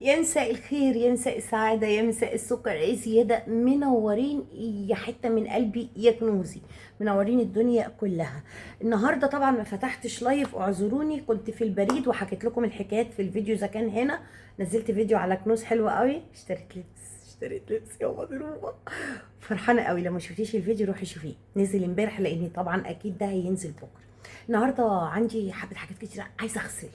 يا مساء الخير، يا مساء السعادة، يا مساء السكر، ايه زيادة منورين يا حتة من قلبي يا كنوزي. منورين الدنيا كلها. النهاردة طبعا ما فتحتش لايف، اعذروني، كنت في البريد وحكيت لكم الحكايات في الفيديو اذا كان هنا. نزلت فيديو على كنوز حلو قوي، اشتريت لبس يا مضروبة. فرحانة قوي. لما شفتيش الفيديو روحي شوفيه، نزل امبارح لاني طبعا اكيد ده هينزل بكرة. النهارده عندي حبة حاجات كتير عايزة اغسل.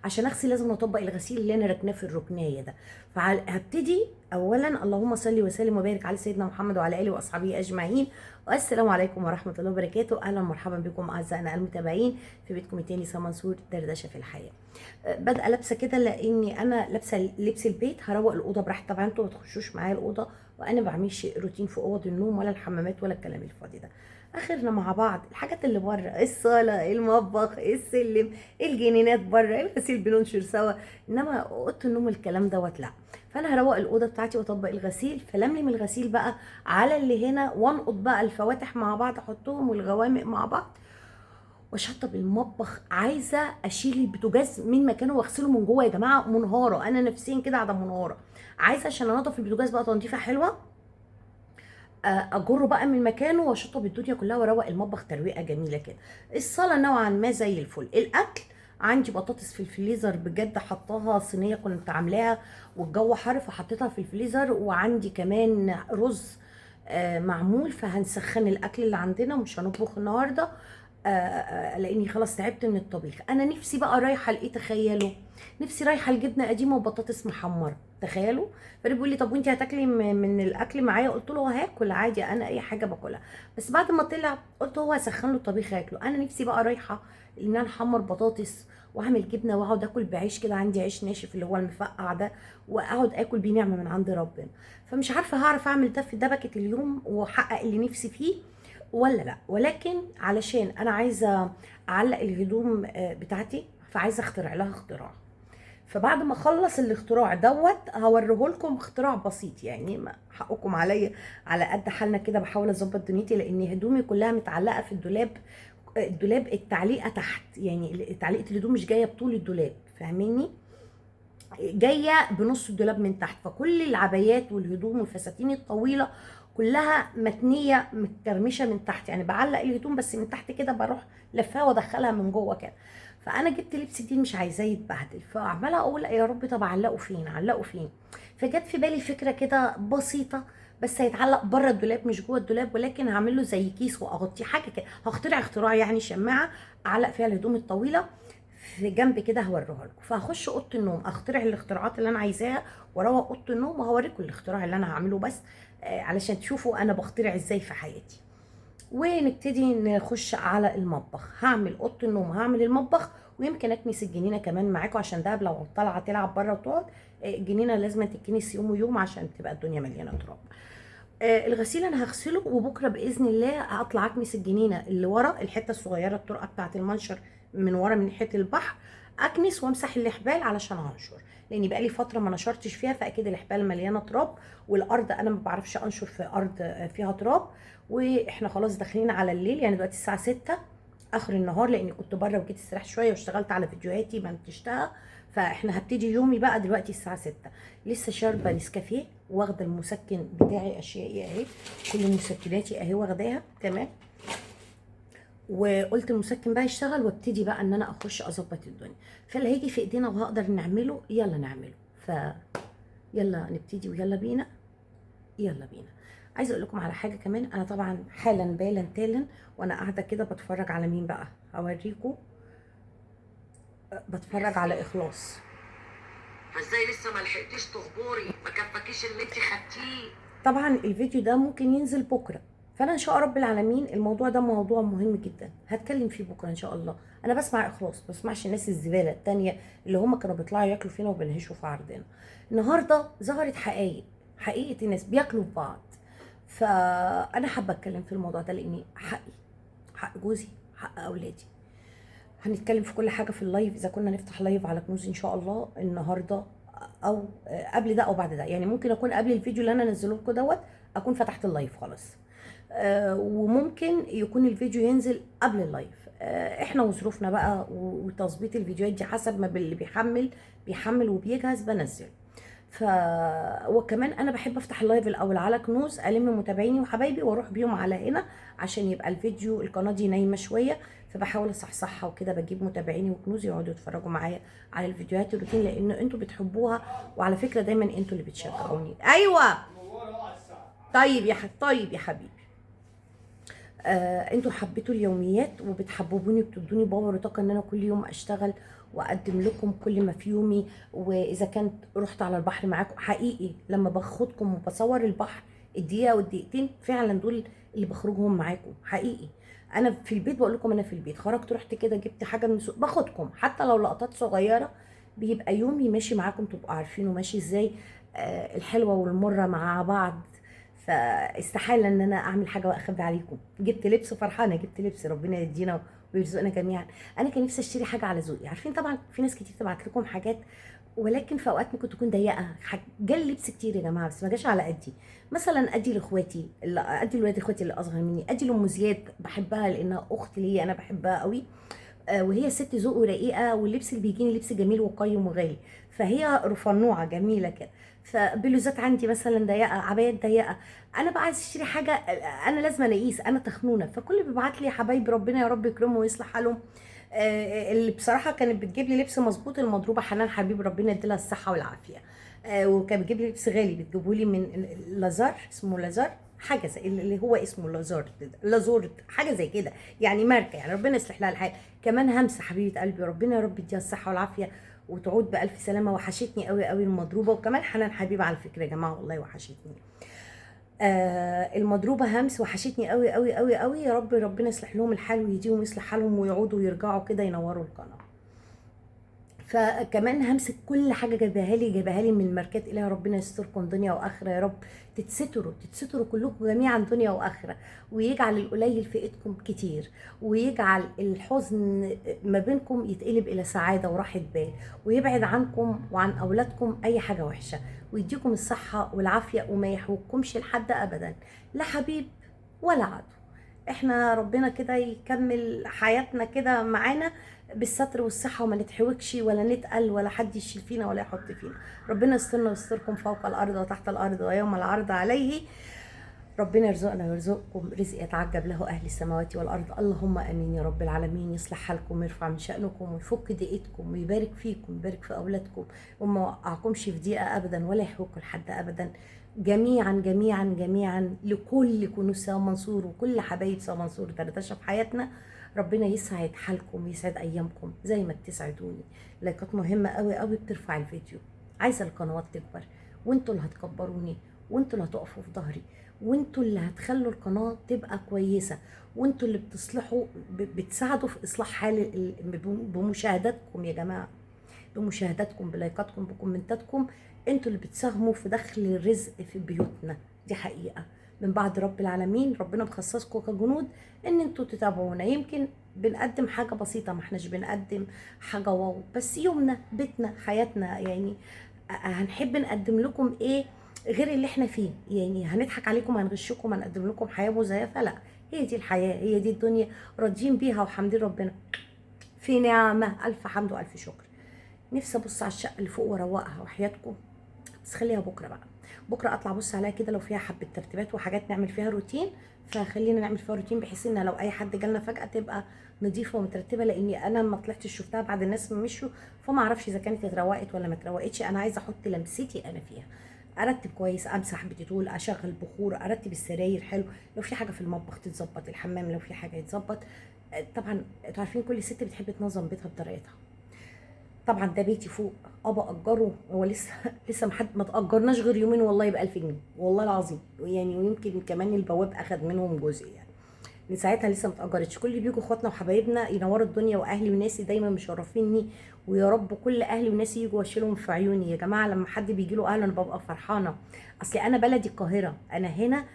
عشان اغسل لازم اطبق الغسيل اللي انا راكناه في الركنايه ده. فهبتدي اولا، اللهم صل وسلم وبارك على سيدنا محمد وعلى اله واصحابه اجمعين. والسلام عليكم ورحمه الله وبركاته. اهلا ومرحبا بكم اعزائنا المتابعين في بيتكم التاني سما منصور دردشه في الحياه. بادئه لابسه كده لاني انا لابسه لبس البيت، هروق الاوضه براحتي. طبعا انتوا ما تخشوش معايا الاوضه، وانا ما بعملش روتين في اوض النوم ولا الحمامات ولا الكلام الفاضي ده. اخرنا مع بعض الحاجات اللي بره، الصاله، المطبخ، السلم، الجنينات بره، الغسيل بننشر سوا. انما اوضه النوم الكلام دوت لا. فانا هروق الاوضه بتاعتي واطبق الغسيل، فلملم الغسيل بقى على اللي هنا، وانقض بقى الفواتح مع بعض، احطهم والغوامق مع بعض، واشطب المطبخ. عايزه اشيل البوتاجاز من مكانه واغسله من جوه يا جماعه، منهاره انا نفسيا كده قاعده منهاره. عايزه عشان انضف البوتاجاز بقى تنظيفه حلوه، اجره بقى من مكانه واشطب الدنيا كلها واروق المطبخ ترويقه جميله كده. الصاله نوعا ما زي الفل. الاكل عندي بطاطس في الفريزر، بجد حطاها صينيه كنت عاملاها والجو حر فحطيتها في الفريزر، وعندي كمان رز معمول، فهنسخن الاكل اللي عندنا ومش هنطبخ النهارده. لاني خلاص تعبت من الطبيخ. انا نفسي بقى رايحه لايه تخيلوا؟ نفسي رايحه لجبنه قديمه وبطاطس محمره، تخيلوا. فانا بيقول لي طب وانت هتاكلي من الاكل معايا؟ قلت له هاكل عادي، انا اي حاجه باكلها. بس بعد ما طلع قلت هو هسخن له الطبيخ هاكله. انا نفسي بقى رايحه ان انا احمر بطاطس واعمل جبنه واقعد اكل بعيش كده، عندي عيش ناشف اللي هو المفقع ده، واقعد اكل بيه نعمه من عند ربنا. فمش عارفه هعرف اعمل ده في دبكه اليوم واحقق اللي نفسي فيه ولا لا. ولكن علشان انا عايزه اعلق الهدوم بتاعتي، فعايزه اخترع لها اختراع. فبعد ما اخلص الاختراع دوت هوريه لكم، اختراع بسيط يعني، حقكم عليا. على قد حالنا كده بحاول اظبط دنيتي، لان هدومي كلها متعلقه في الدولاب. الدولاب التعليقه تحت، يعني تعليقه الهدوم مش جايه بطول الدولاب، فاهميني؟ جايه بنص الدولاب من تحت. فكل العبايات والهدوم والفساتين الطويله كلها متنيه متكرمشه من تحت، يعني بعلق الهدوم بس من تحت كده، بروح لفاها وادخلها من جوه كده. فانا جبت لبس جديد مش عايزاه يتبهدل، فعماله اقول يا رب طب اعلقه فين، اعلقه فين. فجت في بالي فكره كده بسيطه، بس هيتعلق بره الدولاب مش جوه الدولاب، ولكن هعمل له زي كيس واغطيه حاجه كده. هخترع اختراع يعني، شماعه اعلق فيها الهدوم الطويله في جنب كده، هوريها لكم. فهخش اوضه النوم اخترع الاختراعات اللي انا عايزاها، واروق اوضه النوم وهوريكم الاختراع اللي انا هعمله، بس علشان تشوفوا انا بخترع ازاي في حياتي. ونبتدي نخش على المطبخ. هعمل اوضه النوم، هعمل المطبخ، ويمكن اكنس الجنينه كمان معاكم، عشان ده لو طالعه تلعب بره وتقعد، الجنينه لازم تتكنس يوم ويوم عشان تبقى الدنيا مليانه تراب. الغسيل انا هغسله، وبكره باذن الله هطلع اكنس الجنينه اللي ورا، الحته الصغيره الطرقه بتاعه المنشر من ورا من ناحيه البحر، اكنس وامسح الحبال علشان انشر، لاني بقالي فتره ما نشرتش فيها، فاكيد الحبال مليانه تراب. والارض انا ما بعرفش انشر في ارض فيها تراب. واحنا خلاص داخلين على الليل، يعني دلوقتي الساعه 6 اخر النهار، لاني كنت بره وجيت استريحت شويه واشتغلت على فيديوهاتي منتجتها. فاحنا هبتدي يومي بقى دلوقتي الساعه 6. لسه شاربه نسكافيه، واخده المسكن بتاعي، اشيائي اهي، كل مسكناتي اهي واخداها تمام. وقلت المسكن بقى يشتغل، وابتدي بقى ان انا اخش اظبط الدنيا. فاللي هيجي في ايدينا وهقدر نعمله يلا نعمله. يلا نبتدي ويلا بينا. يلا بينا. عايزه اقول لكم على حاجه كمان. انا طبعا حالا بالا تالا وانا قاعده كده بتفرج على مين بقى، هوريكم. بتفرج على اخلاص. فازاي لسه ما لحقتيش تخبري؟ ما كفاكيش اللي انت خدتيه؟ طبعا الفيديو ده ممكن ينزل بكره، فانا ان شاء رب العالمين الموضوع ده موضوع مهم جدا، هتكلم فيه بكره ان شاء الله. انا بسمع اخلاص، ما بسمعش الناس الزباله التانية اللي هم كانوا بيطلعوا ياكلوا فينا وبنهشوا في عرضنا. النهارده ظهرت حقائق، حقيقه الناس بياكلوا في بعض. فانا حابه اتكلم في الموضوع ده لاني حقي، حق جوزي، حق اولادي. هنتكلم في كل حاجه في اللايف، اذا كنا نفتح لايف على كنوز ان شاء الله النهارده، او قبل ده او بعد ده، يعني ممكن اكون قبل الفيديو اللي انا انزله لكم دوت اكون فتحت اللايف خلاص. وممكن يكون الفيديو ينزل قبل اللايف. احنا وظروفنا بقى وتظبيط الفيديوهات دي حسب ما اللي بيحمل وبيجهز بنزل. ف وكمان انا بحب افتح اللايف الاول على كنوز، الم متابعيني وحبايبي واروح بيهم على هنا عشان يبقى الفيديو القناه دي نايمه شويه، فبحاول اصحصحها وكده، بجيب متابعيني وكنوز يقعدوا يتفرجوا معايا على الفيديوهات الروتين، لان انتوا بتحبوها، وعلى فكره دايما انتوا اللي بتشجعوني. ايوه طيب طيب يا حبيبي. انتوا حبيتوا اليوميات وبتحببوني، بتدوني باور وطاقه ان انا كل يوم اشتغل واقدم لكم كل ما في يومي. واذا كنت رحت على البحر معاكم حقيقي، لما باخدكم وبصور البحر الدقيقه والدقيقتين فعلا دول اللي بخرجهم معاكم حقيقي. انا في البيت بقول لكم، انا في البيت خرجت رحت كده جبت حاجه من السوق باخدكم، حتى لو لقطات صغيره، بيبقى يومي ماشي معاكم تبقوا عارفينه ماشي ازاي. الحلوه والمره مع بعض، فاستحاله ان انا اعمل حاجه واخبي عليكم. جبت لبس، فرحانه جبت لبس، ربنا يدينا ويرزقنا جميعا. انا كان نفسي اشتري حاجه على ذوقي، عارفين طبعا في ناس كتير تبعت لكم حاجات، ولكن في اوقات ممكن تكون ضيقه. جالي لبس كتير يا جماعه بس ما جاش على قدي. مثلا ادي لاخواتي، ادي لولاد اخواتي اللي اصغر مني، ادي لام زياد بحبها لانها اخت ليا انا بحبها قوي. وهي ست ذوق ورقيقه، واللبس اللي بيجيني لبس جميل وقيم وغالي، فهي رفنوعه جميله كده. فبلوزات عندي مثلا ضيقه، عبايات ضيقه. انا بقى عايز اشتري حاجه، انا لازم اقيس، انا تخنونه، فكل بيبعت لي يا حبايبي ربنا يا رب يكرمه ويصلح حالهم. اللي بصراحه كانت بتجيب لي لبس مظبوط المضروبه حنان حبيب ربنا يديلها الصحه والعافيه. وكانت بتجيب لي لبس غالي، بتجيبه لي من لازار، اسمه لازار حاجه زي اللي هو اسمه لازورد حاجه زي كده، يعني ماركه، يعني ربنا يصلح لها الحال. كمان همسه حبيبه قلبي ربنا يا رب يديها الصحه والعافيه وتعود بالف سلامه، وحشتني قوي قوي المضروبه. وكمان حنان حبيبه على فكره يا جماعه والله وحشتني. المضروبه همس وحشتني قوي قوي قوي قوي. يا رب ربنا يصلح لهم الحال ويهديهم ويصلح حالهم ويعودوا ويرجعوا كده ينوروا القناه. فكمان همسك كل حاجه جايباها لي من الماركات. الهي ربنا يستركم دنيا واخره يا رب، تتستروا كلكم جميعا دنيا واخره، ويجعل القليل في ايدكم كتير، ويجعل الحزن ما بينكم يتقلب الى سعاده وراحه بال، ويبعد عنكم وعن اولادكم اي حاجه وحشه، ويديكم الصحه والعافيه وما يحوجكمش لحد ابدا، لا حبيب ولا عدو. احنا ربنا كده يكمل حياتنا كده معانا بالستر والصحة، وما نتحوكش ولا نتقل ولا حد يشيل فينا ولا يحط فينا. ربنا يسترنا ويستركم فوق الأرض وتحت الأرض ويوم العرض عليه. ربنا يرزقنا ويرزقكم رزق يتعجب له أهل السماوات والأرض. اللهم آمين يا رب العالمين. يصلح حالكم ويرفع من شأنكم ويفك ضيقتكم ويبارك فيكم ويبارك في أولادكم، وما وقعكمش في ضيقة أبدا ولا يحوكوا لحد أبدا. جميعا جميعا جميعا لكل كنوز سوا منصور وكل حبايب سوا منصور دردشه في حياتنا. ربنا يسعد حالكم ويسعد ايامكم زي ما بتسعدوني. لايكات مهمه قوي قوي بترفع الفيديو. عايزه القنوات تكبر، وانتوا اللي هتكبروني، وانتوا اللي هتقفوا في ظهري، وانتوا اللي هتخلوا القناه تبقى كويسه، وانتوا اللي بتصلحوا بتساعدوا في اصلاح حال بمشاهداتكم يا جماعه، بمشاهداتكم بلايكاتكم بكومنتاتكم. انتوا اللي بتساهموا في دخل الرزق في بيوتنا، دي حقيقه من بعد رب العالمين. ربنا مخصصكم كجنود ان انتوا تتابعونا. يمكن بنقدم حاجه بسيطه، ما احناش بنقدم حاجه واو، بس يومنا بيتنا حياتنا يعني. هنحب نقدم لكم ايه غير اللي احنا فيه؟ يعني هنضحك عليكم، هنغشكم، هنقدم لكم حياه مزيفه؟ لا، هي دي الحياه، هي دي الدنيا، راضيين بيها وحمدين ربنا في نعمه. الف حمد والف شكر. نفسي ابص على الشقه اللي فوق واروقها وحياتكم، بس خليها بكره بقى. بكره اطلع ابص عليها كده لو فيها حبه ترتيبات وحاجات نعمل فيها روتين، فخلينا نعمل فيها روتين بحيث ان لو اي حد جالنا فجاه تبقى نظيفه ومترتبه، لاني انا ما طلعتش شفتها بعد الناس ما مشوا، فما اعرفش اذا كانت اتروقت ولا ما اتروقتش. انا عايزه احط لمستي انا فيها، ارتب كويس، امسح بتطول، اشغل بخور، ارتب السراير حلو، لو في حاجه في المطبخ تتظبط، الحمام لو في حاجه يتظبط. طبعا انتوا عارفين كل ست بتحب تنظم بيتها بطريقتها. طبعا ده بيتي فوق، بأجره، هو لسه لسه ما تأجرناش غير يومين والله ب1000 جنيه والله العظيم يعني، ويمكن كمان البواب اخد منهم جزء يعني، من ساعتها لسه ما اتأجرتش. كل اللي بيجوا اخواتنا وحبايبنا ينوروا الدنيا، واهلي وناسي دايما مشرفيني، ويا رب كل اهلي وناسي يجوا واشيلهم في عيوني يا جماعه. لما حد بيجي له اهل انا ببقى فرحانه، اصل انا بلدي القاهره، انا هنا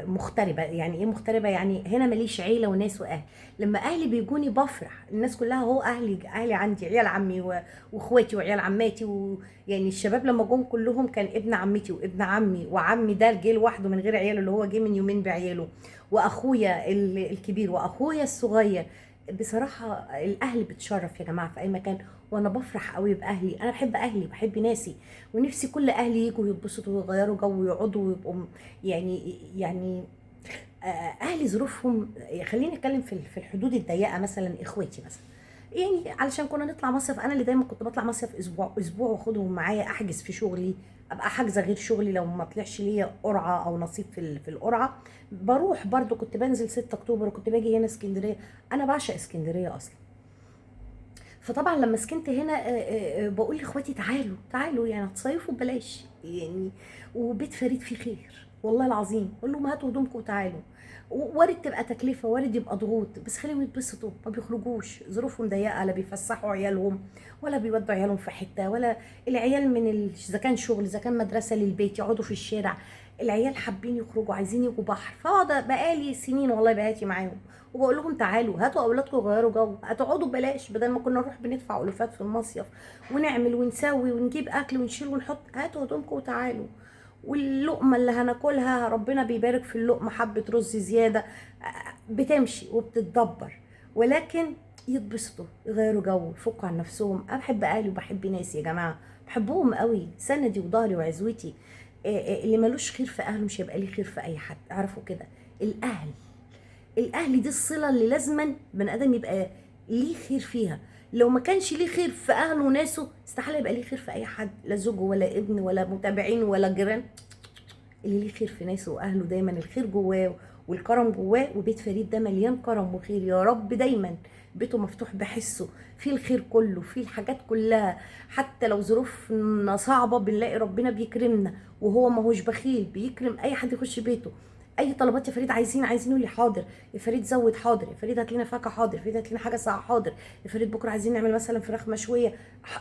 مغتربه. يعني ايه مغتربه؟ يعني هنا ماليش عيله وناس واهل. لما اهلي بيجوني بفرح، الناس كلها هو اهلي عندي، عيال عمي واخواتي وعيال عماتي، ويعني الشباب لما جم كلهم كان ابن عمتي وابن عمي، وعمي ده جه لوحده من غير عياله اللي هو جه من يومين بعياله، واخويا الكبير واخويا الصغير. بصراحه الاهل بتشرف يا جماعه في اي مكان، وانا بفرح قوي باهلي. انا بحب اهلي، بحب ناسي، ونفسي كل اهلي يجوا يتبسطوا ويغيروا جو ويقعدوا ويبقوا يعني اهلي ظروفهم. خليني اتكلم في الحدود الضيقه، مثلا اخواتي مثلا، يعني علشان كنا نطلع مصيف، انا اللي دايما كنت بطلع مصيف اسبوع اسبوع واخدهم معايا، احجز في شغلي، ابقى حاجزه غير شغلي لو ما طلعش ليا قرعه او نصيب في القرعه، بروح برضو. كنت بنزل 6 اكتوبر وكنت باجي هنا اسكندريه. انا بعشق اسكندريه اصلا. فطبعا لما سكنت هنا بقول لاخواتي تعالوا تعالوا، يعني هتصيفوا ببلاش يعني، وبيت فريد فيه خير والله العظيم. اقول لهم هاتوا هدومكم وتعالوا. وارد تبقى تكلفه، وارد يبقى ضغوط، بس خليهم يتبسطوا، ما بيخرجوش، ظروفهم ضيقه، لا بيفسحوا عيالهم ولا بيودوا عيالهم في حته، ولا العيال من اذا كان شغل اذا كان مدرسه للبيت يقعدوا في الشارع. العيال حابين يخرجوا، عايزين يجوا بحر. فاقعد بقالي سنين والله بقيتي معاهم، وبقول لهم تعالوا هاتوا اولادكم غيروا جو، هتقعدوا ببلاش بدل ما كنا نروح بندفع الوفات في المصيف ونعمل ونسوي ونجيب اكل ونشيل ونحط. هاتوا هدومكم وتعالوا. واللقمه اللي هناكلها ربنا بيبارك في اللقمه، حبه رز زياده بتمشي وبتتدبر، ولكن يتبسطوا يغيروا جو يفكوا عن نفسهم. انا بحب اهلي وبحب ناسي يا جماعه، بحبهم قوي، سندي وظهري وعزوتي. اللي ملوش خير في اهله مش هيبقى ليه خير في اي حد، اعرفوا كده. الاهل، الاهل دي الصله اللي لازما بني ادم يبقى ليه خير فيها. لو ما كانش ليه خير في اهله وناسه استحاله يبقى ليه خير في اي حد، لا زوجه ولا ابن ولا متابعين ولا جيران. اللي ليه خير في ناسه واهله دايما الخير جواه والكرم جواه. وبيت فريد ده مليان كرم وخير، يا رب دايما بيته مفتوح بحسه، فيه الخير كله، فيه الحاجات كلها. حتى لو ظروفنا صعبه بنلاقي ربنا بيكرمنا، وهو ما هوش بخيل، بيكرم اي حد يخش بيته. اي طلبات يا فريد عايزين يقول لي حاضر، يا فريد زود حاضر، يا فريد هات لنا فاكهه حاضر، يا فريد هات لنا حاجه ساعه حاضر، يا فريد بكره عايزين نعمل مثلا فراخ مشويه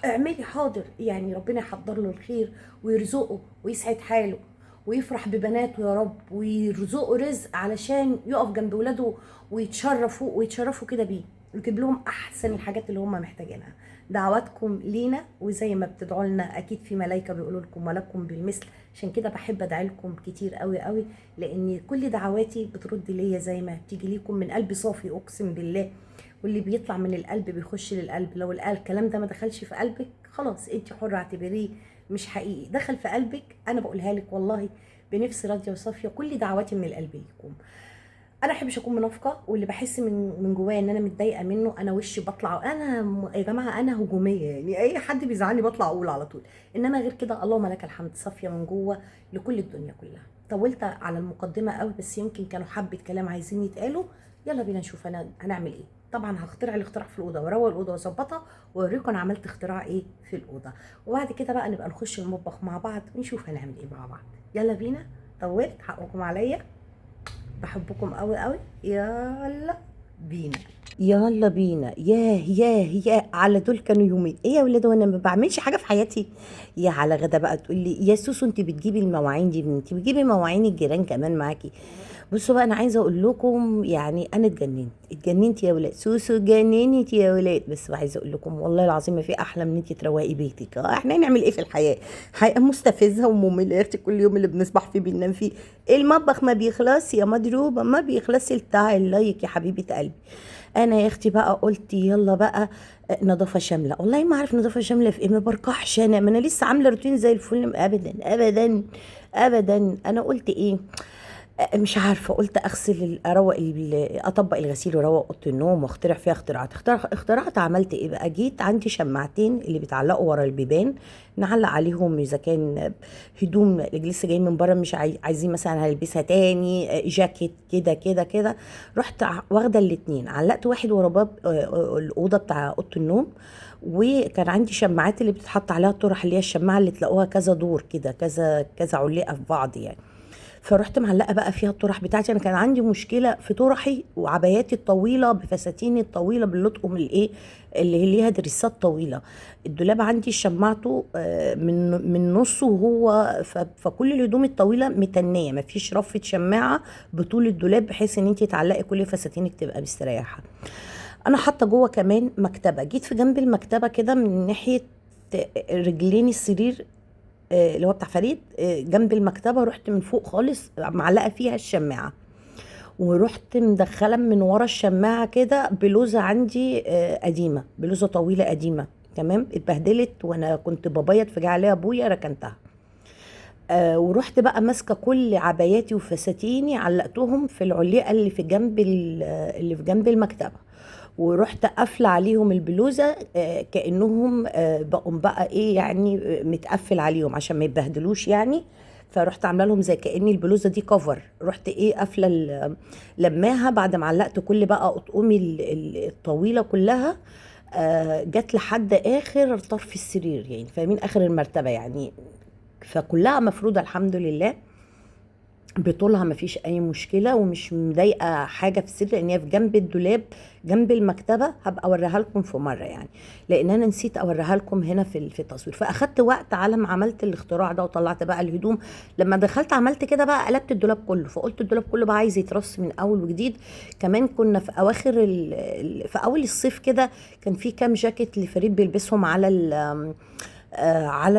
اعملي حاضر. يعني ربنا يحضر له الخير ويرزقه ويسعد حاله ويفرح ببناته يا رب، ويرزقه رزق علشان يقف جنب ولاده ويتشرفوا كده بيه، ويجيب لهم احسن الحاجات اللي هم محتاجينها. دعواتكم لينا، وزي ما بتدعوا لنا اكيد في ملائكه بيقولوا لكم ولكم بالمثل. عشان كده بحب ادعي لكم كتير قوي قوي، لان كل دعواتي بترد ليا زي ما بتيجي ليكم من قلب صافي اقسم بالله. واللي بيطلع من القلب بيخش للقلب. لو الكلام ده ما دخلش في قلبك خلاص انت حره، اعتبريه مش حقيقي. دخل في قلبك انا بقولها لك والله بنفس راضيه وصافيه، كل دعواتي من القلب ليكم. انا احبش اكون منافقه، واللي بحس من جوايا ان انا متضايقه منه انا وشي بطلع. انا يا جماعه انا هجوميه، يعني اي حد بيزعلني بطلع اقول على طول. انما غير كده اللهم لك الحمد، صافيه من جوه لكل الدنيا كلها. طولت على المقدمه قوي، بس يمكن كانوا حبه كلام عايزين يتقالوا. يلا بينا نشوف انا هنعمل ايه. طبعا هخترع الاختراع في الاوضه واروق الاوضه واظبطها واوريكم انا عملت اختراع ايه في الاوضه، وبعد كده بقى نبقى نخش المطبخ مع بعض ونشوف هنعمل ايه مع بعض. يلا بينا. طولت حقكم عليا، بحبكم قوي قوي. يلا بينا. يلا بينا. ياه على دول كانوا يومين ايه يا ولاد، وانا ما بعملش حاجه في حياتي. يا على غدا بقى تقول لي يا سوسو انت بتجيبي المواعين دي منين؟ انت بتجيبي مواعين الجيران كمان معاكي. بصوا بقى انا عايزه اقول لكم يعني انا اتجننت يا ولاد، سوسو اتجننت يا ولاد. بس عايزه اقول لكم والله العظيم ما في احلى من انت تروقي بيتك. احنا نعمل ايه في الحياه؟ حياه مستفزه وممله يا اختي، كل يوم اللي بنصبح فيه بننام فيه. المطبخ ما بيخلص يا مضروبه، ما بيخلص. بتاع اللايك يا حبيبه قلبي. انا يا اختي بقى قلت يلا بقى نظافه شامله. والله ما اعرف نظافه شامله في ايه، ما بركحش انا، ما انا لسه عامله روتين زي الفل. ابدا ابدا ابدا. انا قلت ايه، مش عارفه، قلت اغسل اروق اطبق الغسيل واروق اوضه النوم واخترع فيها اختراعات. عملت ايه بقى؟ جيت عندي شماعتين اللي بيتعلقوا ورا البيبان، نعلق عليهم اذا كان هدوم لسه جاي من بره مش عايزين مثلا هلبسها تاني، جاكيت كده كده كده. رحت واخده الاتنين، علقت واحد ورا باب الاوضه بتاع اوضه النوم، وكان عندي شماعات اللي بتتحط عليها الطرح، اللي هي الشماعه اللي تلاقوها كذا دور كده، كذا كذا علقه في بعض يعني. فرحت معلقه بقى فيها الطرح بتاعتي. انا كان عندي مشكله في طرحي وعباياتي الطويله بفساتيني الطويله باللطق من الايه اللي هي ليها دريسات طويله. الدولاب عندي شمعته من نصه وهو فكل الهدوم الطويله متنيه، مفيش رفه شماعه بطول الدولاب بحيث ان انت تعلقي كل فساتينك تبقى مستريحه. انا حاطه جوه كمان مكتبه، جيت في جنب المكتبه كده من ناحيه رجلين السرير اللي هو بتاع فريد، جنب المكتبه، رحت من فوق خالص معلقه فيها الشماعه، ورحت مدخله من ورا الشماعه كده بلوزه عندي قديمه، بلوزه طويله قديمه تمام. اتبهدلت وانا كنت ببيض فجاه عليها ابويا ركنتها. ورحت بقى ماسكه كل عباياتي وفساتيني علقتهم في العليقه اللي في جنب المكتبه، ورحت قافله عليهم البلوزه كانهم بقوا بقى ايه يعني متقفل عليهم عشان ما يتبهدلوش يعني. فرحت عامله لهم زي كاني البلوزه دي كفر، رحت ايه قافله لماها بعد ما علقت كل بقى اطقمي الطويله كلها. جت لحد اخر طرف السرير يعني فاهمين، اخر المرتبه يعني، فكلها مفروضه الحمد لله بطولها، مفيش اي مشكله ومش مضايقه حاجه في السر، لان هي في جنب الدولاب جنب المكتبه. هبقى اوريها لكم في مره يعني، لان انا نسيت اوريها لكم هنا في التصوير، فاخدت وقت على ما عملت الاختراع ده وطلعت بقى الهدوم. لما دخلت عملت كده بقى قلبت الدولاب كله، فقلت الدولاب كله بقى عايز يترص من اول وجديد. كمان كنا في اواخر في اول الصيف كده، كان في كام جاكيت لفريد بيلبسهم على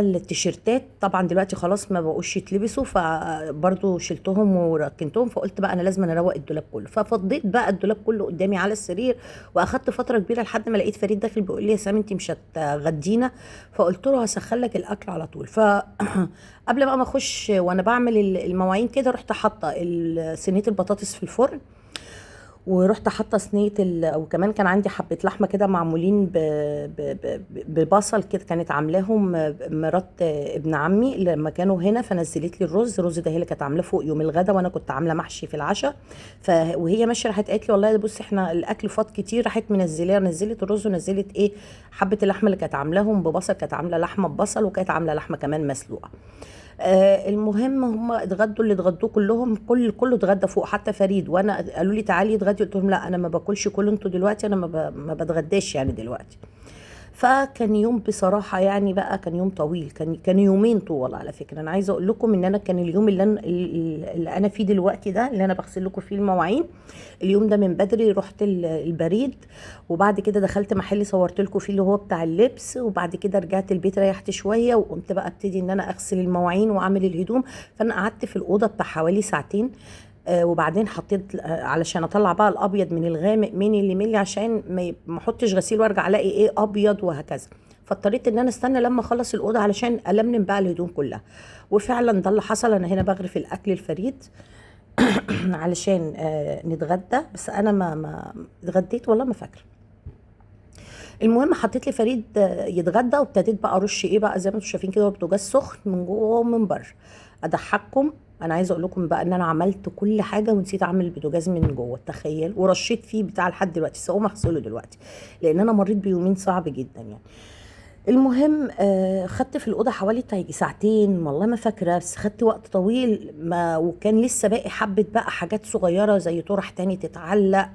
التيشيرتات. طبعا دلوقتي خلاص ما بقوش يتلبسوا، فبرضو شلتهم وركنتهم، فقلت بقى انا لازم اروق الدولاب كله، ففضيت بقى الدولاب كله قدامي على السرير. واخدت فتره كبيره لحد ما لقيت فريد داخل بيقول لي يا سامي انت مش هتغدينا؟ فقلت له هسخن لك الاكل على طول. فقبل بقى ما اخش وانا بعمل المواعين كده، رحت حاطه صينيه البطاطس في الفرن، ورحت حاطه صينيه وكمان كان عندي حبه لحمه كده معمولين ببصل كده، كانت عاملاهم مرات ابن عمي لما كانوا هنا، فنزلت لي الرز ده هي اللي كانت عاملاه فوق يوم الغدا، وانا كنت عامله محشي في العشاء. وهي ماشيه راحت قالت لي والله بصي احنا الاكل فاض كتير، راحت نزلت الرز ونزلت ايه حبه اللحمه اللي كانت عاملاهم ببصل، كانت عامله لحمه ببصل وكانت عامله لحمه كمان مسلوقه. المهم هم اتغدوا اللي اتغدوه كلهم، كله اتغدى فوق حتى فريد، وانا قالوا لي تعالي اتغدي، قلت لهم لا انا ما باكلش، كلوا انتوا دلوقتي، انا ما بتغداش يعني دلوقتي. فكان يوم بصراحه يعني بقى كان يوم طويل، كان يومين طول على فكره. انا عايزه اقول لكم ان انا كان اليوم اللي انا فيه دلوقتي ده، اللي انا بغسل لكم فيه المواعين، اليوم ده من بدري رحت البريد، وبعد كده دخلت محل صورت لكم فيه اللي هو بتاع اللبس، وبعد كده رجعت البيت ريحت شويه، وقمت بقى ابتدي ان انا اغسل المواعين واعمل الهدوم. فانا قعدت في الاوضه بتاع حوالي ساعتين. وبعدين حطيت علشان اطلع بقى الابيض من الغامق ميني لميلي، عشان ما احطش غسيل وارجع الاقي ايه ابيض وهكذا. فاضطريت ان انا استنى لما اخلص الاوضه علشان الملم بقى الهدوم كلها. وفعلا ده اللي حصل. انا هنا بغرف الاكل الفريد علشان نتغدى، بس انا ما اتغديت والله ما فاكره. المهم حطيت لي فريد يتغدى، وابتديت بقى ارش ايه بقى زي ما انتم شايفين كده البوتاجاز سخن من جوه ومن بره. اضحككم، انا عايزه اقول لكم بقى ان انا عملت كل حاجه ونسيت اعمل البوتاجاز من جوه، تخيل. ورشيت فيه بتاع لحد دلوقتي، بس اقوم اغسله دلوقتي لان انا مريت بيومين صعب جدا يعني. المهم خدت في الاوضه حوالي يجي ساعتين والله ما فاكره، بس خدت وقت طويل وكان لسه باقي حبه بقى حاجات صغيره زي طرح تاني تتعلق،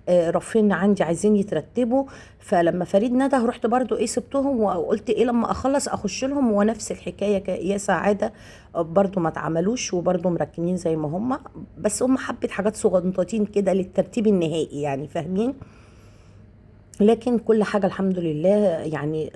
رفين عندي عايزين يترتبوا. فلما فريد نده رحت برضو ايه سبتهم، وقلت ايه لما اخلص اخش لهم، ونفس الحكايه يا سعاده برضو ما اتعملوش، وبرضو مركنين زي ما هم، بس هم حبه حاجات صغنطاطين كده للترتيب النهائي يعني فاهمين. لكن كل حاجة الحمد لله يعني